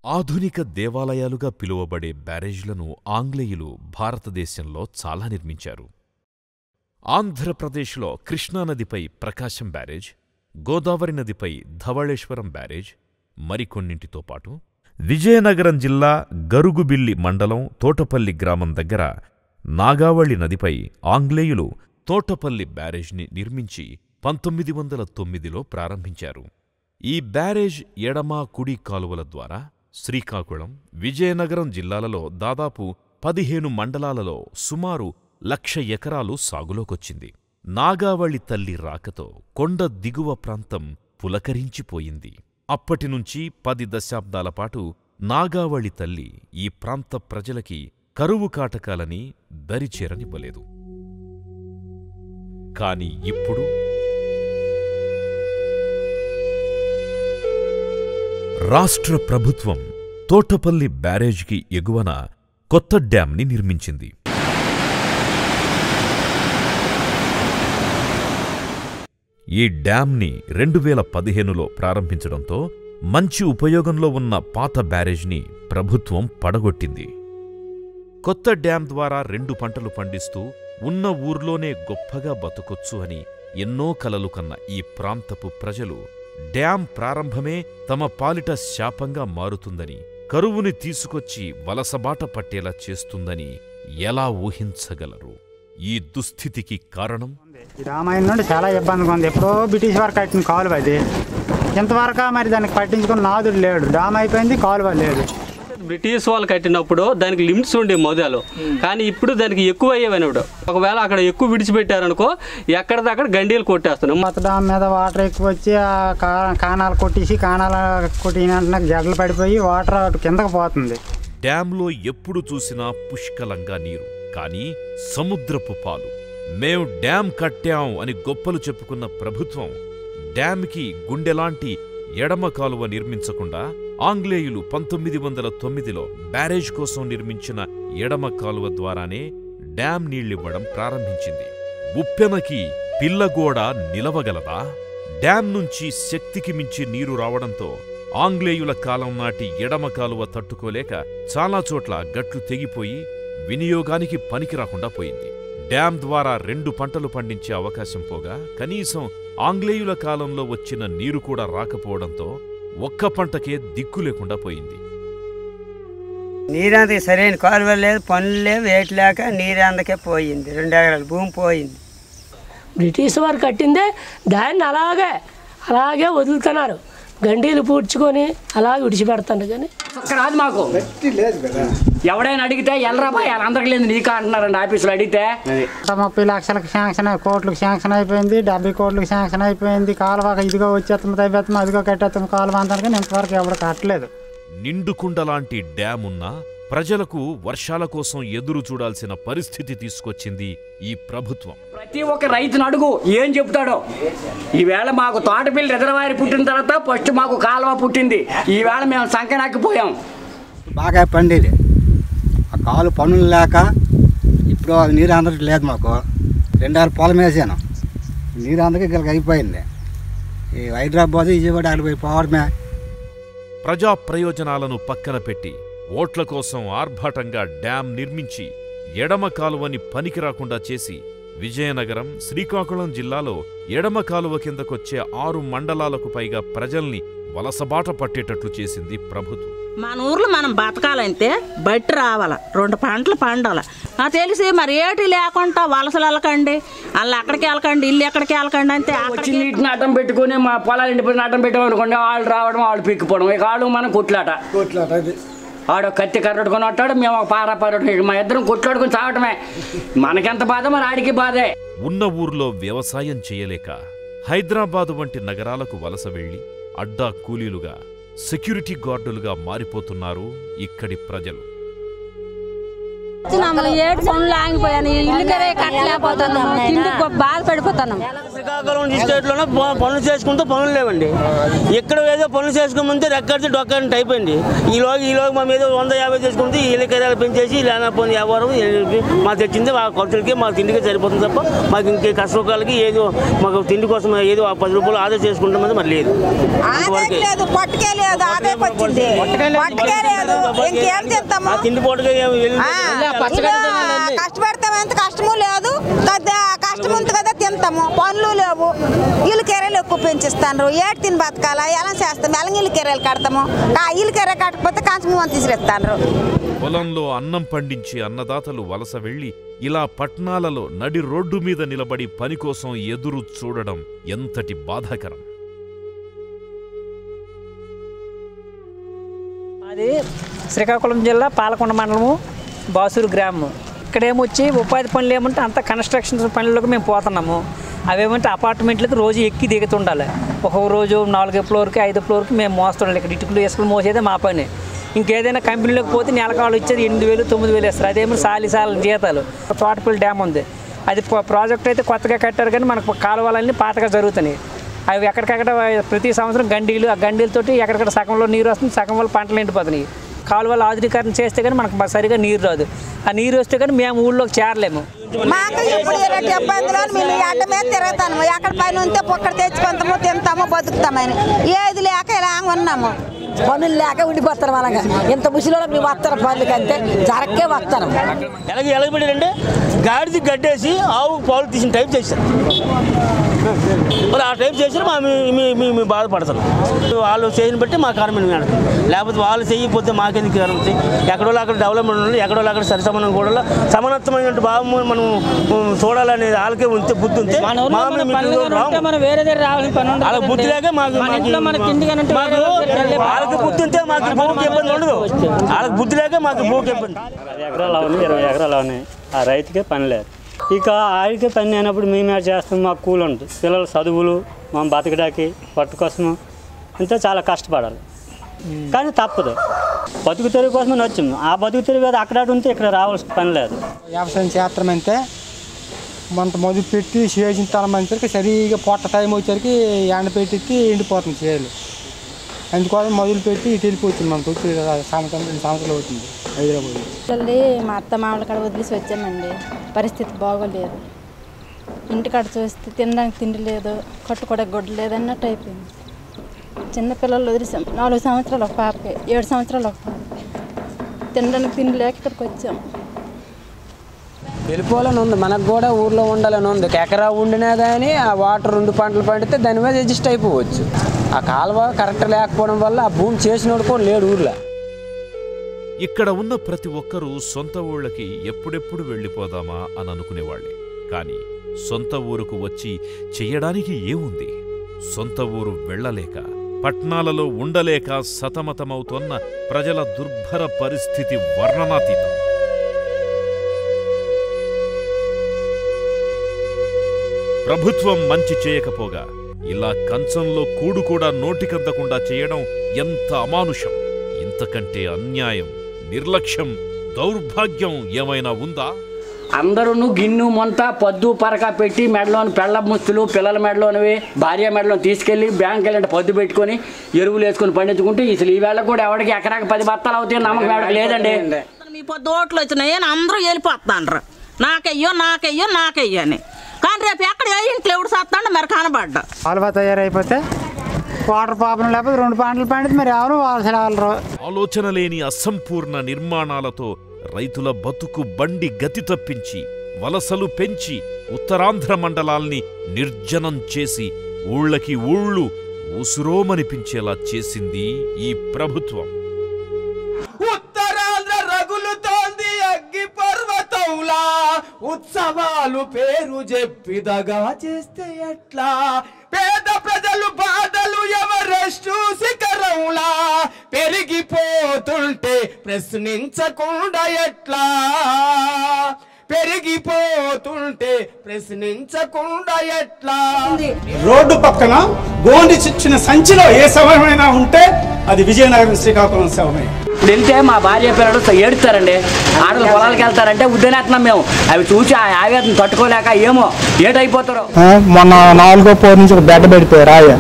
ఆధునిక దేవాలయాలుగా పిలువబడే బ్యారేజ్లను ఆంగ్లేయులు భారతదేశంలో చాలా నిర్మించారు. ఆంధ్రప్రదేశ్లో కృష్ణానదిపై ప్రకాశం బ్యారేజ్, గోదావరి నదిపై ధవళేశ్వరం బ్యారేజ్, మరికొన్నింటితో పాటు విజయనగరం జిల్లా గరుగుబిల్లి మండలం తోటపల్లి గ్రామం దగ్గర నాగావళి నదిపై ఆంగ్లేయులు తోటపల్లి బ్యారేజ్ని నిర్మించి 1909లో ప్రారంభించారు. ఈ బ్యారేజ్ ఎడమ కుడి కాలువల ద్వారా శ్రీకాకుళం, విజయనగరం జిల్లాలలో దాదాపు 15 మండలాలలో సుమారు 1,00,000 ఎకరాలు సాగులోకొచ్చింది. నాగావళి తల్లి రాకతో కొండ దిగువ ప్రాంతం పులకరించిపోయింది. అప్పటినుంచి 10 దశాబ్దాల పాటు నాగావళి తల్లి ఈ ప్రాంత ప్రజలకి కరువు కాటకాలని దరిచేరనివ్వలేదు. కాని ఇప్పుడు రాష్ట్ర ప్రభుత్వం తోటపల్లి బ్యారేజ్కి ఎగువన కొత్త డ్యాంని నిర్మించింది. ఈ డ్యాంని 2015లో ప్రారంభించడంతో మంచి ఉపయోగంలో ఉన్న పాత బ్యారేజ్ని ప్రభుత్వం పడగొట్టింది. కొత్త డ్యాం ద్వారా 2 పంటలు పండిస్తూ ఉన్న ఊర్లోనే గొప్పగా బతకొచ్చు అని ఎన్నో కలలు కన్న ఈ ప్రాంతపు ప్రజలు డ్యాం ప్రారంభమే తమ పాలిట శాపంగా మారుతుందని, కరువుని తీసుకొచ్చి వలసబాట పట్టేలా చేస్తుందని ఎలా ఊహించగలరు? ఈ దుస్థితికి కారణం రామాయణం నుండి చాలా ఇబ్బందిగా ఉంది. ఎప్పుడో బ్రిటిష్ వారు కట్టిన కాలువ అది. ఇంతవరకు మరి దానికి పట్టించుకుని నాదుడు లేడు. డ్యామ్ అయిపోయింది, కాలువ లేదు. బ్రిటిష్ వాళ్ళు కట్టినప్పుడు దానికి లిమిట్స్ ఉండే మొదలు, కానీ ఇప్పుడు దానికి ఎక్కువ అయ్యేవనుడు. ఒకవేళ అక్కడ ఎక్కువ విడిచిపెట్టారనుకో ఎక్కడిదక్కడ గండీలు కొట్టేస్తున్నాం. మొత్తం డ్యామ్ మీద వాటర్ ఎక్కువ వచ్చి కానాలు కొట్టిన గడ్డలు పడిపోయి వాటర్ కిందకు పోతుంది. డ్యాంలో ఎప్పుడు చూసినా పుష్కలంగా నీరు, కానీ సముద్రపు పాలు. మేం డ్యాం కట్టాం అని గొప్పలు చెప్పుకున్న ప్రభుత్వం డ్యాంకి గుండెలాంటి ఎడమ కాలువ నిర్మించకుండా ఆంగ్లేయులు 1909లో బ్యారేజ్ కోసం నిర్మించిన ఎడమ కాలువ ద్వారానే డ్యాం నీళ్ళివ్వడం ప్రారంభించింది. ఉప్పెనకి పిల్లగోడ నిలవగలదా? డ్యాం నుంచి శక్తికి మించి నీరు రావడంతో ఆంగ్లేయుల కాలం నాటి ఎడమ కాలువ తట్టుకోలేక చాలా చోట్ల గట్లు తెగిపోయి వినియోగానికి పనికిరాకుండా పోయింది. డ్యాం ద్వారా 2 పంటలు పండించే అవకాశం పోగా కనీసం ఆంగ్లేయుల కాలంలో వచ్చిన నీరు కూడా రాకపోవడంతో ఒక్క పంటకే దిక్కు లేకుండా పోయింది. నీరందకి సరైన కాలువ లేదు, పనులు లేవు, ఏటి లేక నీరందకే పోయింది. 2 ఎకరాల భూమి పోయింది. బ్రిటిష్ వారు కట్టిందే దాన్ని అలాగే వదులుతున్నారు. గండీలు పూడ్చుకొని అలాగే విడిచిపెడతాను. కానీ రాదు మాకు ఎవడైనా అడిగితే ఎల్లరాబా అందరికి లేదు నీకా అంటున్నారండి ఆఫీసులో అడిగితే. 30 లక్షలకు శాంక్షన్, కోట్లకు శాంక్షన్ అయిపోయింది, 70 కోట్లకు శాంక్షన్ అయిపోయింది. కాలువ ఇదిగో వచ్చేస్తాం, అయిపోతాం, అదిగో కట్టేస్తాం కాలువ అంతా. కానీ ఇంతవరకు ఎవరు కట్టలేదు. నిండుకుండలాంటి డ్యాం ఉన్నా ప్రజలకు వర్షాల కోసం ఎదురు చూడాల్సిన పరిస్థితి తీసుకొచ్చింది ఈ ప్రభుత్వం. ప్రతి ఒక్క రైతును అడుగు ఏం చెప్తాడో. ఈవేళ మాకు తోటపల్లి రిజర్వాయర్ పుట్టిన తర్వాత ఫస్ట్ మాకు కాలువ పుట్టింది. ఈవేళ మేము సంకనాకిపోయాం. బాగా పండేది ఆ కాలు పనులు లేక ఇప్పుడు నీరు అందరికి లేదు. మాకు 2 ఆరు పొలం వేసాను, నీరు అందరికి ఇక్కడికి అయిపోయింది. ఈ హైదరాబాద్ విజయవాడ అక్కడికి పోవడమే. ప్రజా ప్రయోజనాలను పక్కన పెట్టి ఓట్ల కోసం ఆర్భాటంగా డ్యాం నిర్మించి ఎడమ కాలువని పనికిరాకుండా చేసి విజయనగరం, శ్రీకాకుళం జిల్లాలో ఎడమ కాలువ కిందకొచ్చే 6 మండలాలకు పైగా ప్రజల్ని వలసబాట పట్టేటట్లు చేసింది ప్రభుత్వం. మన ఊర్లో మనం బతకాలంటే బట్టి రావాల, 2 పంటలు పండాల. నాకు తెలిసి మరి ఏటి లేకుండా వలసలు వెళ్ళకండి, వాళ్ళు అక్కడికి వెళ్ళకండి, ఇల్లు ఎక్కడికి వెళ్ళకండి అంతే. వచ్చి నీటిని అడ్డం పెట్టుకుని మా పొలాలు ఎండిపోయిన అడ్డం పెట్టామనుకోండి, వాళ్ళు రావడం వాళ్ళు పిక్కుపోవడం, ఇక వాళ్ళు మనం కొట్లాట. ఆడు కత్తి కర్రట్టుకొని వస్తాడు, మేము ఒక పార పరటు, మా ఇద్దరం కొట్లాడుకుని చావటమే. మనకెంత బాధ మరి ఆడికి బాధే. ఉన్న ఊర్లో వ్యవసాయం చేయలేక హైదరాబాదు వంటి నగరాలకు వలస వెళ్లి అడ్డా కూలీలుగా, సెక్యూరిటీ గార్డులుగా మారిపోతున్నారు ఇక్కడి ప్రజలు. ఏడు పనులు ఆగిపోయాను, ఇల్లుకరే కట్టలేకపోతున్నాము, తిండికి బాధపడిపోతున్నాం. శ్రీకాకుళం డిస్ట్రిక్ట్లోనే పనులు చేసుకుంటూ పనులు లేవండి. ఇక్కడ ఏదో పనులు చేసుకోమంటే రెక్కడితే డొక్కడితే అయిపోయింది. ఈలోగా మా మీద 150 చేసుకుంటే ఇల్లుకరాలు పెంచేసి లేనపోయిన వ్యాపారం మాకు తెచ్చింది మా ఖర్చులకి మా తిండికి సరిపోతుంది తప్ప మాకు ఇంకే కష్టకాలకి ఏదో మాకు తిండి కోసం ఏదో 10 రూపాయలు ఆదా చేసుకుంటామని మరి లేదు. తిండి పోటుగా కష్టపడతాం, ఎంత కష్టము లేదు, కష్టం ఉంది కదా తింటాము, పనులు లేవు, ఇల్లు కెరలు ఎక్కువ పెంచిస్తాను, ఏడు తిని బతకాల ఎలా చేస్తాం, ఎలా ఇల్లు కెరలు కడతాము, ఇల్లు కెర కట్టకపోతే కంచము తీసిరేస్తాను. పొలంలో అన్నం పండించే అన్నదాతలు వలస వెళ్లి ఇలా పట్నాలలో నడి రోడ్డు మీద నిలబడి పని కోసం ఎదురు చూడడం ఎంతటి బాధాకరం. అది శ్రీకాకుళం జిల్లా పాలకొండ మండలము బాసూరు గ్రామం. ఇక్కడేమొచ్చి ఉపాధి పనులు ఏమంటే అంత కన్స్ట్రక్షన్ పనులకు మేము పోతున్నాము. అవేమంటే అపార్ట్మెంట్లకు రోజు ఎక్కి దిగుతుండాలి. ఒక్కొక్క రోజు 4 ఫ్లోర్కి 5 ఫ్లోర్కి మేము మోస్తుండాలి. ఇక్కడ ఇటుకలు ఇసుకలు మోసేదే మా పని. ఇంకేదైనా కంపెనీలోకి పోతే నెలకాలు ఇచ్చేది 8,000 9,000 ఇస్తారు. అదేమో సాలి జీతాలు. తోటపల్లి డ్యామ్ ఉంది, అది ప్రాజెక్ట్ అయితే కొత్తగా కట్టారు కానీ మనకు కాలువలన్నీ పాతగా జరుగుతున్నాయి. అవి ఎక్కడికక్కడ ప్రతి సంవత్సరం గండీలు, ఆ గండీలతోటి ఎక్కడికక్కడ సగంలో నీరు వస్తుంది, సగం వల్ల పంటలు ఎండిపోతున్నాయి. కాలువలు ఆధునీకరణ చేస్తే కానీ మనకు సరిగా నీరు రాదు. ఆ నీరు వస్తే కానీ మేము ఊళ్ళోకి చేరలేము. మాకు ఇప్పుడు ఇలాంటి ఇబ్బందులు మేము అడ్డ మీద తిరుగుతాము, ఎక్కడ పైన ఉంటే పొక్కడ తెచ్చుకుంటాము, తింటాము, బతుకుతామని ఏది లేక ఇలా ఉన్నాము. పనులు లేక ఉండిపోతారు. అలాగా ఇంత ముసిలో మేము వస్తారు పనులకి అంతే జరక్కే వస్తాను. ఎలాగబెట్టారంటే గాడిది గడ్డేసి ఆవు పాలు తీసిన టైప్ చేశారు. మరి ఆ టైప్ చేసి మేము బాధపడతారు. వాళ్ళు చేయని బట్టి మా కారణం లేకపోతే వాళ్ళు చేయకపోతే మాకెందుకు కారణం. ఎక్కడో అక్కడ డెవలప్మెంట్ ఉండాలి, ఎక్కడో అక్కడ సరిసమానం కూడా సమానత్వమైన భావం మనం చూడాలనేది వాళ్ళకే ఉంటే బుద్ధి ఉంటే వాళ్ళకి బుద్ధి లేక వాళ్ళకి బుద్ధి ఉంటే మాకు భూమికి ఇబ్బంది ఉండదు. వాళ్ళకి బుద్ధి లేక మాకు భూమికి ఇబ్బంది. 10 ఎకరాలు అవని 20 ఎకరాలు అవని ఆ రైతుకే పని లేదు. ఇక ఆడికే పని అయినప్పుడు మేము ఏం చేస్తాం, మాకు కూలి ఉంటుంది, పిల్లల చదువులు, మా బతకడానికి పట్టు కోసము అంతా చాలా కష్టపడాలి. కానీ తప్పదు, బతుకు తెరుగు కోసమే వచ్చాము. ఆ బతుకు తెరుగు అక్కడ ఉంటే ఇక్కడ రావాల్సిన పని లేదు. వ్యవసాయం చేస్తామంటే కొంత మొదలు పెట్టి చేసిన తలం వచ్చరికి సరిగా పొట్ట టైం వచ్చరికి ఎండ పెట్టి ఎండిపోతుంది చేయాలి. అందుకోసం మొదలు పెట్టి ఇటు వెళ్ళిపోతుంది. మనకు వచ్చి సంవత్సరం 2 సంవత్సరాలు అవుతుంది హైదరాబాద్. మా అత్త మామల కాడ వదిలేసి వచ్చామండి. పరిస్థితి బాగోలేదు. ఇంటికాడ చూస్తే తినడానికి తిండి లేదు, కట్టుకోవడానికి గొడ్డు లేదు అన్నట్టు అయిపోయింది. చిన్నపిల్లలు వదిలేసాం. 4 సంవత్సరాలు ఒక పాపకి, 7 సంవత్సరాలు ఒక పాప. తినడానికి తిండి లేక ఇక్కడికి వచ్చాం. వెళ్ళిపోవాలని ఉంది, మనకు కూడా ఊర్లో ఉండాలని ఉంది. ఎకరా ఉండినా కానీ ఆ వాటర్ 2 పంటలు పండితే దాని మీద అడ్జస్ట్ అయిపోవచ్చు. ఆ కాలువ కరెక్ట్ లేకపోవడం వల్ల ఆ భూమి చేసినోడు కూడా లేడు ఊర్లో. ఇక్కడ ఉన్న ప్రతి ఒక్కరూ సొంత ఊళ్ళకి ఎప్పుడెప్పుడు వెళ్ళిపోదామా అని అనుకునేవాళ్లే. కాని సొంత ఊరుకు వచ్చి చెయ్యడానికి ఏముంది? సొంత ఊరు వెళ్లలేక, పట్నాలలో ఉండలేక సతమతమవుతోన్న ప్రజల దుర్భర పరిస్థితి వర్ణనాతీతం. ప్రభుత్వం మంచి చేయకపోగా ఇలా కంచంలో కూడు కూడా నోటికందకుండా చేయడం ఎంత అమానుషం! ఇంతకంటే అన్యాయం, నిర్లక్ష్యం, దౌర్భాగ్యం ఏమైనా ఉందా? అందరూ గిన్ను మొంత పొద్దు పరక పెట్టి మెడలోని పెళ్ళ ముస్తులు, పిల్లల మెడలోనివి, భార్య మెడలోని తీసుకెళ్ళి బ్యాంక్ వెళ్ళంటే పొద్దు పెట్టుకొని ఎరువులు వేసుకొని పండించుకుంటే అసలు ఈ వేళ కూడా ఎవరికి ఎకరాకి 10 బత్తాలు అవుతాయి నమ్మకం ఎవరికి లేదండి. మీ పొద్దు ఓట్లు వచ్చినాయి అని అందరూ వెళ్ళిపోతున్నారు, నాకయ్యో నాకయ్యో నాకయ్యో అని. కానీ రేపు ఎక్కడ ఇంట్లో ఎవడు చేస్తాడు మరి కనబడ్డా. కాలువ తయారైపోతే వాటర్ ప్రాబ్లం లేకపోతే 2 పంటలు పండితే మరి ఎవరు వాళ్ళరు. ఆలోచన లేని అసంపూర్ణ నిర్మాణాలతో రైతుల బతుకు బండి గతి తప్పించి, వలసలు పెంచి, ఉత్తరాంధ్ర మండలాల్ని నిర్జనం చేసి ఊళ్ళకి ఊళ్ళు ఉసురోమనిపించేలా చేసింది ఈ ప్రభుత్వం. ఉత్తరాంధ్ర రగులుతోంది అగ్గి పర్వతంలా, ఉత్సవాలు పేరు చెప్పిదగా చేస్తే ఎట్లా? పేద ప్రజలు బాధలు ఎవరెస్టు శిఖరంలా పెరిగిపోతుంటే ప్రశ్నించకుండా ఎట్లా? పెరిగిపోతుంటే ప్రశ్నించకుండా ఎట్లా? రోడ్డు పక్కన గోండి చిచ్చిన సంచిలో ఏ శవమైనా ఉంటే అది విజయనగరం శ్రీకాకుళం శవమే. ఇప్పుడు వెళ్తే మా భార్య పిల్లలు ఏడుస్తారండి. ఆడలు పొలాలకు వెళ్తారంటే ఉద్దనేస్తున్నాం మేము. అవి చూసి ఆ ఆవేదన తట్టుకోలేక ఏమో ఏటైపోతారో. మొన్న 4వ ఫ్లోర్ నుంచి ఒక బెడ్ పడిపోయారు రాయ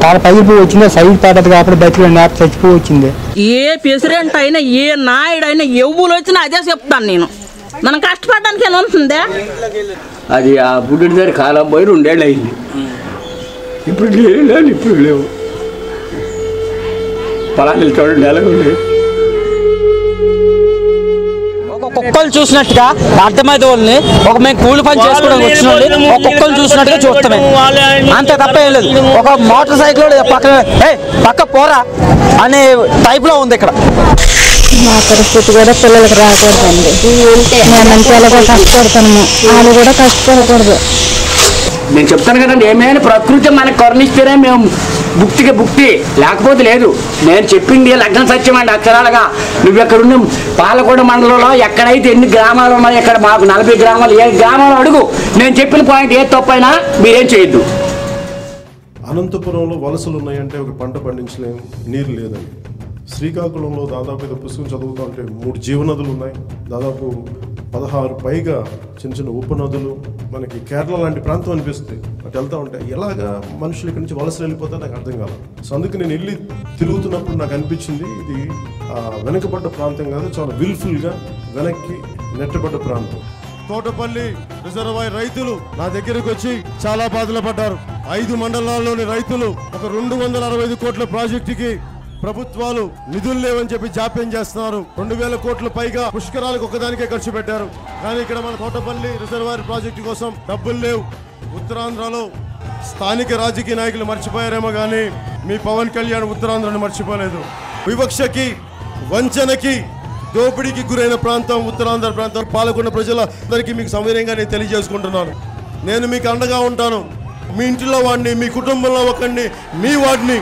చాలా పగిలిపోయి వచ్చింది. సైడ్ పడ్డది కాబట్టి బతికి నేత చచ్చిపోయి వచ్చింది. ఏ ప్రెసిడెంట్ అయినా ఏ నాయుడైనా ఎవ్వులు వచ్చినా అదే చెప్తాను నేను. మనం కష్టపడడానికి ఏమైనా ఉంటుందా? అది ఆ బుడ్డి దగ్గర కాలం పోయి 2 ఏళ్ళు అయింది. ఇప్పుడు లేదు, ఇప్పుడు లేవు. పొలాలు చూడండి నెలలు కుక్కలు చూసినట్టుగా అర్థమైతే వాళ్ళని ఒక మేము కూలి పని చేసుకోవడానికి వచ్చిన ఒక కుక్కలు చూసినట్టుగా చూస్తామే, అంతే తప్ప ఏం లేదు. ఒక మోటార్ సైకిల్ పక్క పోరా అనే టైప్లో ఉంది ఇక్కడ. మా పరిస్థితి కూడా పిల్లలకు రాకూడదండి. మేమంతా ఎలాగో కష్టపడతాము, వాళ్ళు కూడా కష్టపడకూడదు. నేను చెప్తాను కదండి, ఏమైనా ప్రకృతి మనకు కరుణిస్తేనే మేము భుక్తి లేకపోతే లేదు. నేను చెప్పింది లగ్నం సత్యం అండి అక్షరాలుగా. నువ్వు ఎక్కడున్న పాలకోడ మండలంలో ఎక్కడైతే ఎన్ని గ్రామాలు ఉన్నాయో, ఇక్కడ మాకు 40 గ్రామాలు, ఏ గ్రామాలు అడుగు, నేను చెప్పిన పాయింట్ ఏ తప్పైనా మీరేం చేయొద్దు. అనంతపురంలో వలసలు ఉన్నాయంటే ఒక పంట పండించలేము, నీరు లేదండి. శ్రీకాకుళంలో దాదాపు ఏదో పుస్తకం చదువుతూ ఉంటే 3 జీవనదులు ఉన్నాయి, దాదాపు 16 పైగా చిన్న చిన్న ఉపనదులు. మనకి కేరళ లాంటి ప్రాంతం అనిపిస్తుంది అటు వెళ్తూ ఉంటే. ఎలాగా మనుషులు ఇక్కడి నుంచి వలసలు వెళ్ళిపోతే నాకు అర్థం కాదు. సో అందుకు నేను వెళ్ళి తిరుగుతున్నప్పుడు నాకు అనిపించింది ఇది వెనకబడ్డ ప్రాంతం కాదు, చాలా విల్ఫుల్గా వెనక్కి నెట్టబడ్డ ప్రాంతం. తోటపల్లి రిజర్వాయర్ రైతులు నా దగ్గరకు వచ్చి చాలా బాధలు పడ్డారు. 5 మండలాల్లోని రైతులు ఒక 265 కోట్ల ప్రాజెక్టుకి ప్రభుత్వాలు నిధులు లేవని చెప్పి జాప్యం చేస్తున్నారు. 2000 కోట్ల పైగా పుష్కరాలకు ఒకదానికే ఖర్చు పెట్టారు. కానీ ఇక్కడ మన తోటపల్లి రిజర్వాయర్ ప్రాజెక్టు కోసం డబ్బులు లేవు. ఉత్తరాంధ్రలో స్థానిక రాజకీయ నాయకులు మర్చిపోయారేమో కానీ మీ పవన్ కళ్యాణ్ ఉత్తరాంధ్రను మర్చిపోలేదు. వివక్షకి, వంచనకి, దోపిడీకి గురైన ప్రాంతం ఉత్తరాంధ్ర ప్రాంతం. పాల్గొన్న ప్రజలందరికీ మీకు సౌకర్యంగా నేను తెలియజేసుకుంటున్నాను. నేను మీకు అండగా ఉంటాను. మీ ఇంటిలో వాడిని, మీ కుటుంబంలో ఒకరిని, మీ వాడిని